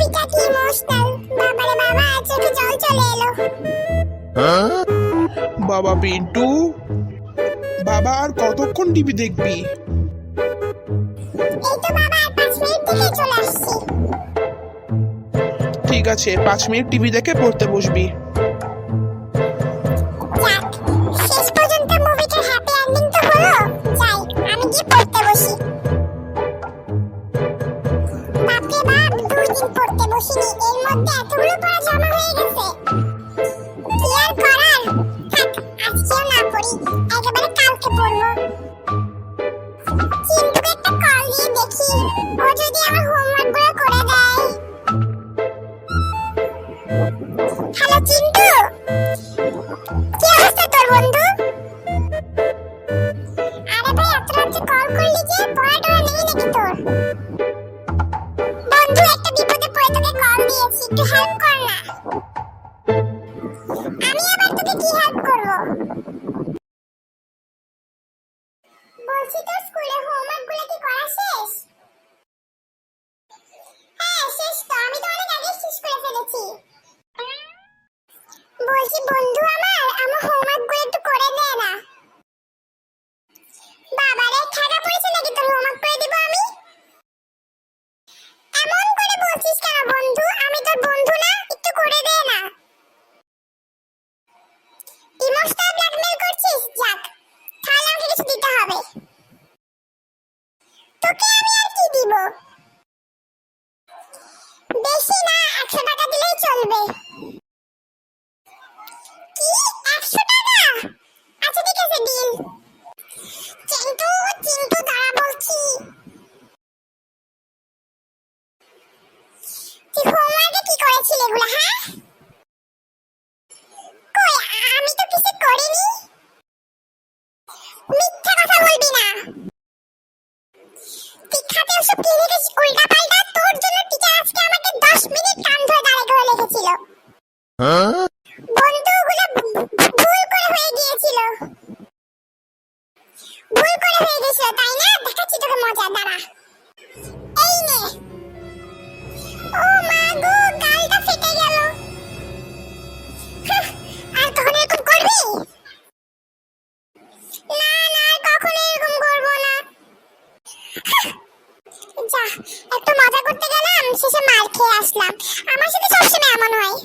এটা কি ইমোশনাল, বাবারে বাবা চোখে জল চলে এলো। বাবা পিন্টু, বাবা আর কতক্ষণ টিভি দেখবি? এই তো বাবা আর 5 মিনিট থেকে চলে আসছি। ঠিক আছে, 5 মিনিট টিভি দেখে পড়তে বসবি। যাক, শেষ পর্যন্ত মুভিটার হ্যাপি এন্ডিং তো হলো। যাই, আমি গিয়ে পড়তে বসি। বাপরে বাপ, 2 দিন পড়তে বসিনি, এর মধ্যে এতগুলো পড়া জমা হয়ে গেছে। কি আর করার, থাক আজকেও না পড়ি, একেবারে কালকে পড়বো। চিন্টুকে একটা কল দিয়ে দেখি, ও যদি আমার হোমওয়ার্ক গুলো করে দেয়। হ্যালো চিন্টু, কি অবস্থা তোর বন্ধু? আরে ভাই, এত রাতে কল করলি যে, পড়াটা নেই নাকি তোর? বন্ধু, একটা বিপদে পড়ে তোকে কল দিয়েছি, একটু হেল্প কর না। আমি আবার তোকে কি হেল্প করব? বলছি তোর স্কুলে হোমওয়ার্ক গুলো কি করা শেষ? হ্যাঁ শেষ তো, আমি তো অনেক আগে শেষ করে ফেলেছি। বলছি বন্ধু, আমার হোমওয়ার্ক গুলো একটু করে দে না। বাবারে, ঠাডা পড়েছে নাকি তোর হোমওয়ার্ক করে দিব আমি? এমন করে বলছিস কেন বন্ধু? আমি তোর বন্ধু না, একটু করে দে না। ইমোশনাল ব্ল্যাকমেল করছিস? যাক, তাহলে আমাকে কিছু দিতে হবে। তোকে আমি আর কি দিব? বেশি না, 100 টাকা দিলেই চলবে। কি, 100 টাকা? আচ্ছা ঠিক আছে, ডিল। চিন্টু, চিন্টু দাঁড়া বলছি। তুই হোমওয়ার্কে কি করেছিলি এগুলো, হ্যাঁ? কই, আমি তো কিছু করিনি। মিথ্যা কথা বলবি না। তুই খাতে ওসব কি লিখিস উল্টা পাল্টা? তোর জন্য টিচার আজকে আমাকে 10 মিনিট কান ধরে দাঁড়িয়ে করে লিখেছিল। বন্ধু, ওগুলো ভুল করে হয়ে গিয়েছিল। ভুল করে হয়ে গেছিল তাই না? দেখাচ্ছি তোকে মজা, দাঁড়া। এই নে। ও মা গো, গালটা ফেটে গেল। আর কখনো এরকম করবি? না না, আর কখনো এরকম করবো না। যা, একটু মজা করতে গেলাম, শেষে মার খেয়ে আসলাম। আমার সাথে সবসময় এমন হয়।